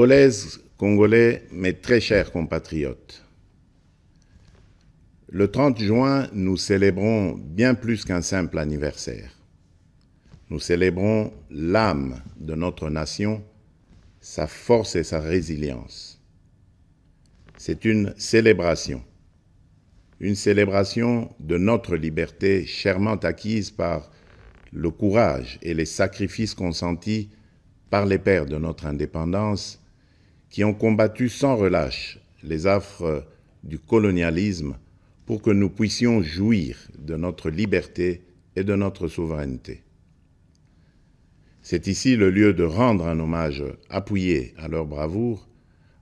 Congolaises, Congolais, mes très chers compatriotes, le 30 juin, nous célébrons bien plus qu'un simple anniversaire. Nous célébrons l'âme de notre nation, sa force et sa résilience. C'est une célébration de notre liberté chèrement acquise par le courage et les sacrifices consentis par les pères de notre indépendance qui ont combattu sans relâche les affres du colonialisme pour que nous puissions jouir de notre liberté et de notre souveraineté. C'est ici le lieu de rendre un hommage appuyé à leur bravoure,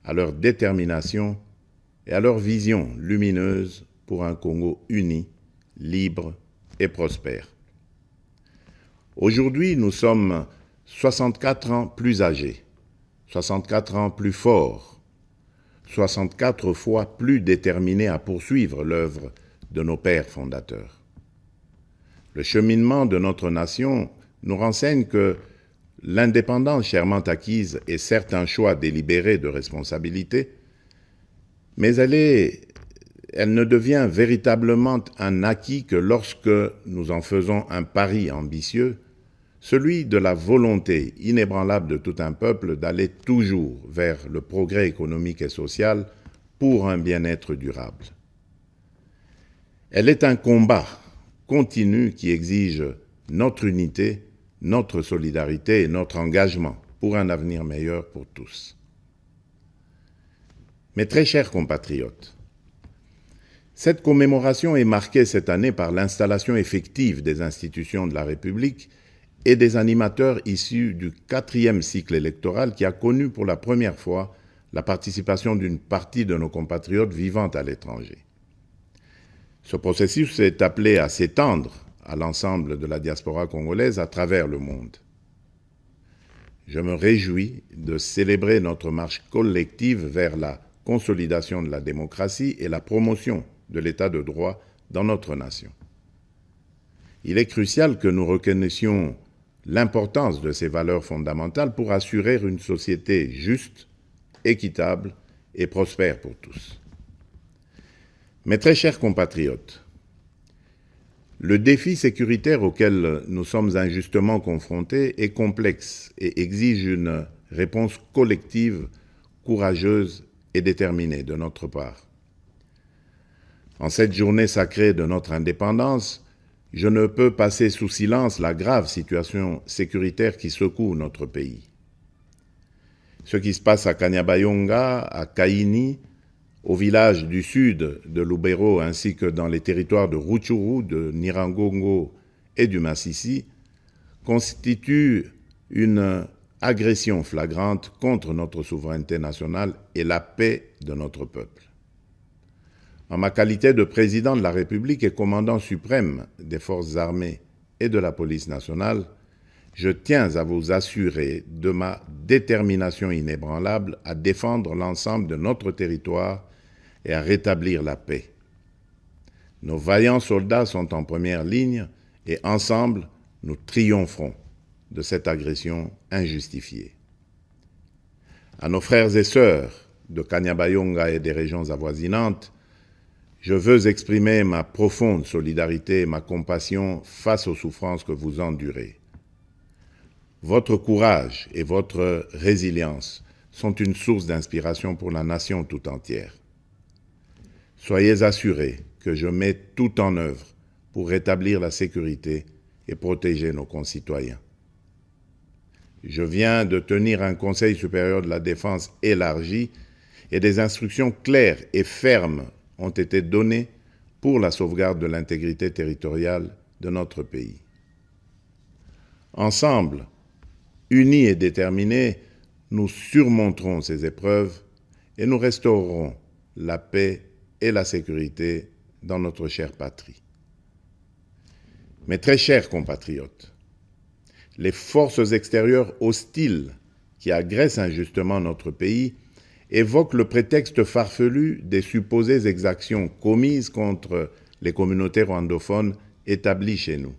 à leur détermination et à leur vision lumineuse pour un Congo uni, libre et prospère. Aujourd'hui, nous sommes 64 ans plus âgés, 64 ans plus forts, 64 fois plus déterminés à poursuivre l'œuvre de nos pères fondateurs. Le cheminement de notre nation nous renseigne que l'indépendance chèrement acquise est certes un choix délibéré de responsabilité, mais elle ne devient véritablement un acquis que lorsque nous en faisons un pari ambitieux, celui de la volonté inébranlable de tout un peuple d'aller toujours vers le progrès économique et social pour un bien-être durable. Elle est un combat continu qui exige notre unité, notre solidarité et notre engagement pour un avenir meilleur pour tous. Mes très chers compatriotes, cette commémoration est marquée cette année par l'installation effective des institutions de la République et des animateurs issus du 4e cycle électoral qui a connu pour la première fois la participation d'une partie de nos compatriotes vivant à l'étranger. Ce processus est appelé à s'étendre à l'ensemble de la diaspora congolaise à travers le monde. Je me réjouis de célébrer notre marche collective vers la consolidation de la démocratie et la promotion de l'état de droit dans notre nation. Il est crucial que nous reconnaissions l'importance de ces valeurs fondamentales pour assurer une société juste, équitable et prospère pour tous. Mes très chers compatriotes, le défi sécuritaire auquel nous sommes injustement confrontés est complexe et exige une réponse collective, courageuse et déterminée de notre part. En cette journée sacrée de notre indépendance, je ne peux passer sous silence la grave situation sécuritaire qui secoue notre pays. Ce qui se passe à Kanyabayonga, à Kaini, au village du sud de Lubero ainsi que dans les territoires de Rutshuru, de Nyiragongo et du Masisi, constitue une agression flagrante contre notre souveraineté nationale et la paix de notre peuple. En ma qualité de président de la République et commandant suprême des forces armées et de la police nationale, je tiens à vous assurer de ma détermination inébranlable à défendre l'ensemble de notre territoire et à rétablir la paix. Nos vaillants soldats sont en première ligne et ensemble, nous triompherons de cette agression injustifiée. À nos frères et sœurs de Kanyabayonga et des régions avoisinantes, je veux exprimer ma profonde solidarité et ma compassion face aux souffrances que vous endurez. Votre courage et votre résilience sont une source d'inspiration pour la nation tout entière. Soyez assurés que je mets tout en œuvre pour rétablir la sécurité et protéger nos concitoyens. Je viens de tenir un Conseil supérieur de la défense élargi et des instructions claires et fermes ont été données pour la sauvegarde de l'intégrité territoriale de notre pays. Ensemble, unis et déterminés, nous surmonterons ces épreuves et nous restaurerons la paix et la sécurité dans notre chère patrie. Mes très chers compatriotes, les forces extérieures hostiles qui agressent injustement notre pays évoquent le prétexte farfelu des supposées exactions commises contre les communautés rwandophones établies chez nous.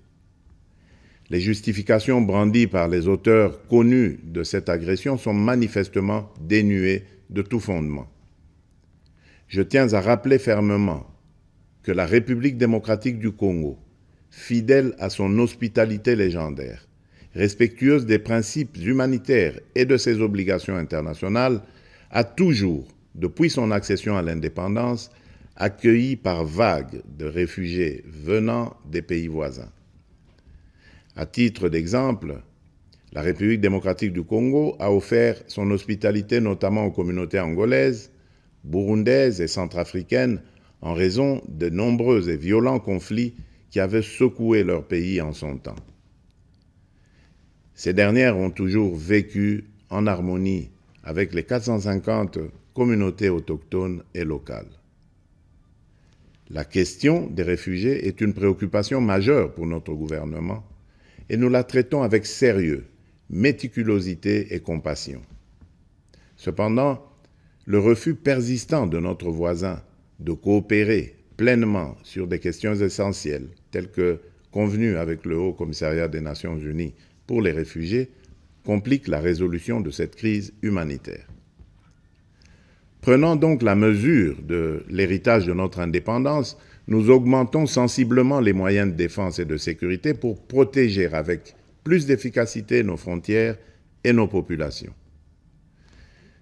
Les justifications brandies par les auteurs connus de cette agression sont manifestement dénuées de tout fondement. Je tiens à rappeler fermement que la République démocratique du Congo, fidèle à son hospitalité légendaire, respectueuse des principes humanitaires et de ses obligations internationales, a toujours, depuis son accession à l'indépendance, accueilli par vagues de réfugiés venant des pays voisins. À titre d'exemple, la République démocratique du Congo a offert son hospitalité notamment aux communautés angolaises, burundaises et centrafricaines en raison de nombreux et violents conflits qui avaient secoué leur pays en son temps. Ces dernières ont toujours vécu en harmonie avec les 450 communautés autochtones et locales. La question des réfugiés est une préoccupation majeure pour notre gouvernement et nous la traitons avec sérieux, méticulosité et compassion. Cependant, le refus persistant de notre voisin de coopérer pleinement sur des questions essentielles, telles que convenues avec le Haut Commissariat des Nations Unies pour les réfugiés, complique la résolution de cette crise humanitaire. Prenant donc la mesure de l'héritage de notre indépendance, nous augmentons sensiblement les moyens de défense et de sécurité pour protéger avec plus d'efficacité nos frontières et nos populations.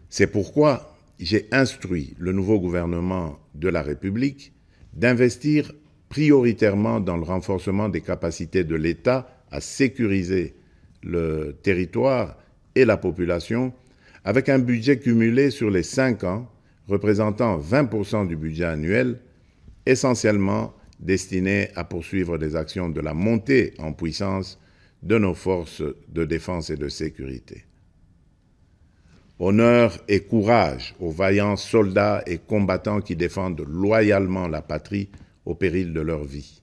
C'est pourquoi j'ai instruit le nouveau gouvernement de la République d'investir prioritairement dans le renforcement des capacités de l'État à sécuriser le territoire et la population, avec un budget cumulé sur les 5 ans représentant 20% du budget annuel, essentiellement destiné à poursuivre des actions de la montée en puissance de nos forces de défense et de sécurité. Honneur et courage aux vaillants soldats et combattants qui défendent loyalement la patrie au péril de leur vie.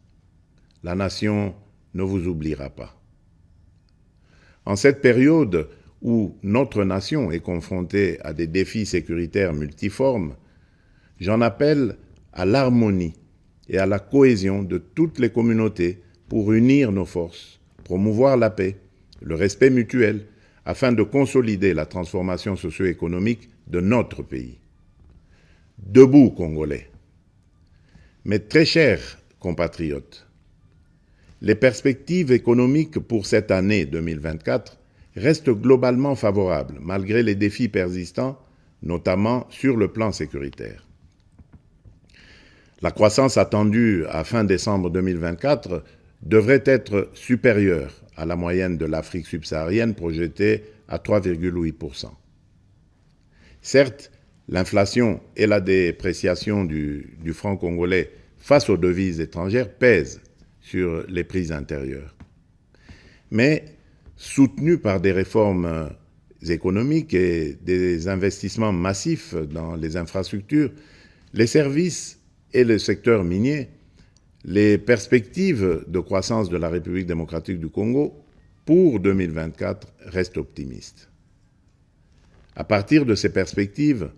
La nation ne vous oubliera pas. En cette période où notre nation est confrontée à des défis sécuritaires multiformes, j'en appelle à l'harmonie et à la cohésion de toutes les communautés pour unir nos forces, promouvoir la paix, le respect mutuel, afin de consolider la transformation socio-économique de notre pays. Debout, Congolais. Mes très chers compatriotes, les perspectives économiques pour cette année 2024 restent globalement favorables, malgré les défis persistants, notamment sur le plan sécuritaire. La croissance attendue à fin décembre 2024 devrait être supérieure à la moyenne de l'Afrique subsaharienne projetée à 3,8%. Certes, l'inflation et la dépréciation du franc congolais face aux devises étrangères pèsent sur les prix intérieurs. Mais, soutenus par des réformes économiques et des investissements massifs dans les infrastructures, les services et le secteur minier, les perspectives de croissance de la République démocratique du Congo pour 2024 restent optimistes. À partir de ces perspectives,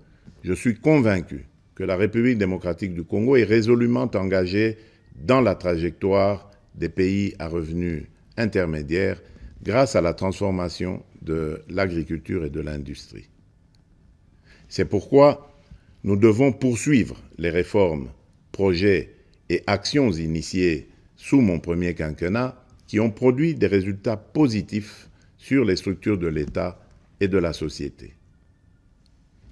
je suis convaincu que la République démocratique du Congo est résolument engagée dans la trajectoire des pays à revenus intermédiaires grâce à la transformation de l'agriculture et de l'industrie. C'est pourquoi nous devons poursuivre les réformes, projets et actions initiées sous mon premier quinquennat qui ont produit des résultats positifs sur les structures de l'État et de la société.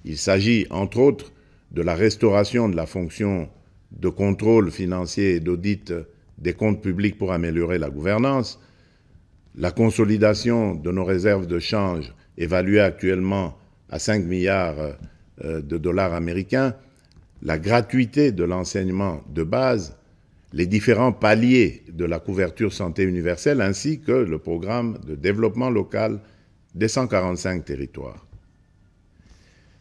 Il s'agit, entre autres, de la restauration de la fonction de contrôle financier et d'audit des comptes publics pour améliorer la gouvernance, la consolidation de nos réserves de change évaluées actuellement à 5 milliards de dollars américains, la gratuité de l'enseignement de base, les différents paliers de la couverture santé universelle ainsi que le programme de développement local des 145 territoires.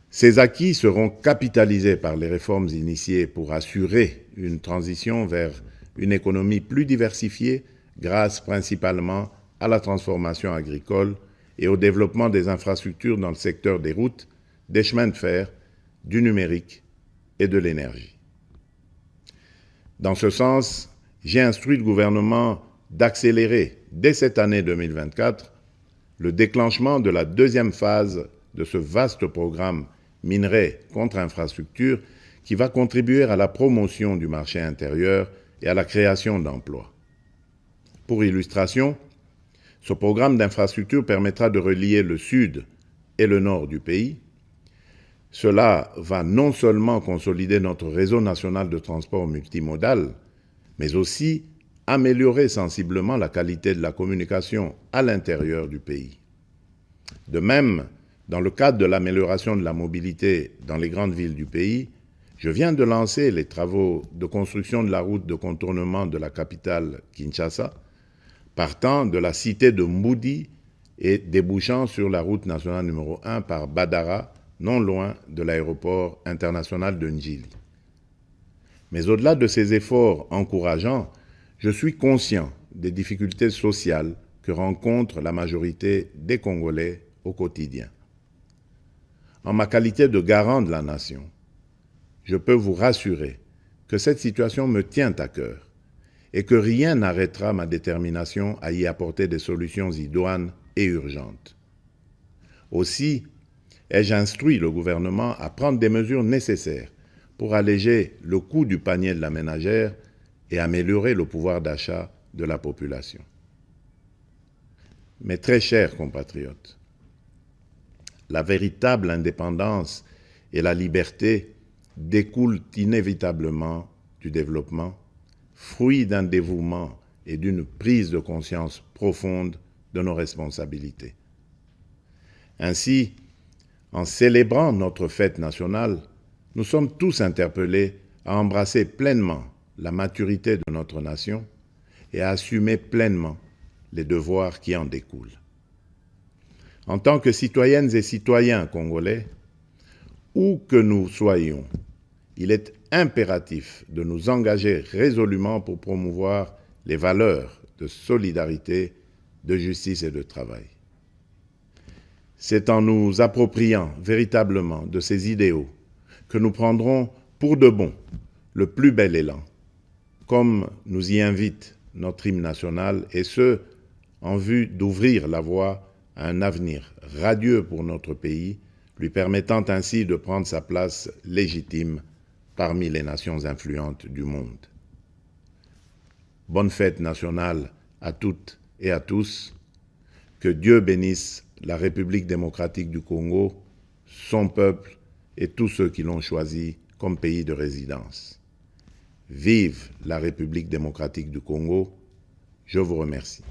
Ces acquis seront capitalisés par les réformes initiées pour assurer une transition vers une économie plus diversifiée grâce principalement à la transformation agricole et au développement des infrastructures dans le secteur des routes, des chemins de fer, du numérique et de l'énergie. Dans ce sens, j'ai instruit le gouvernement d'accélérer dès cette année 2024 le déclenchement de la deuxième phase de ce vaste programme minerai contre infrastructure qui va contribuer à la promotion du marché intérieur et à la création d'emplois. Pour illustration, ce programme d'infrastructure permettra de relier le sud et le nord du pays. Cela va non seulement consolider notre réseau national de transport multimodal, mais aussi améliorer sensiblement la qualité de la communication à l'intérieur du pays. De même, dans le cadre de l'amélioration de la mobilité dans les grandes villes du pays, je viens de lancer les travaux de construction de la route de contournement de la capitale Kinshasa, partant de la cité de Mboudi et débouchant sur la route nationale numéro 1 par Badara, non loin de l'aéroport international de Njili. Mais au-delà de ces efforts encourageants, je suis conscient des difficultés sociales que rencontre la majorité des Congolais au quotidien. En ma qualité de garant de la nation, je peux vous rassurer que cette situation me tient à cœur et que rien n'arrêtera ma détermination à y apporter des solutions idoines et urgentes. Aussi, ai-je instruit le gouvernement à prendre des mesures nécessaires pour alléger le coût du panier de la ménagère et améliorer le pouvoir d'achat de la population. Mes très chers compatriotes, la véritable indépendance et la liberté découlent inévitablement du développement, fruit d'un dévouement et d'une prise de conscience profonde de nos responsabilités. Ainsi, en célébrant notre fête nationale, nous sommes tous interpellés à embrasser pleinement la maturité de notre nation et à assumer pleinement les devoirs qui en découlent. En tant que citoyennes et citoyens congolais, où que nous soyons, il est impératif de nous engager résolument pour promouvoir les valeurs de solidarité, de justice et de travail. C'est en nous appropriant véritablement de ces idéaux que nous prendrons pour de bon le plus bel élan, comme nous y invite notre hymne national, et ce, en vue d'ouvrir la voie à un avenir radieux pour notre pays, lui permettant ainsi de prendre sa place légitime parmi les nations influentes du monde. Bonne fête nationale à toutes et à tous. Que Dieu bénisse la République démocratique du Congo, son peuple et tous ceux qui l'ont choisi comme pays de résidence. Vive la République démocratique du Congo. Je vous remercie.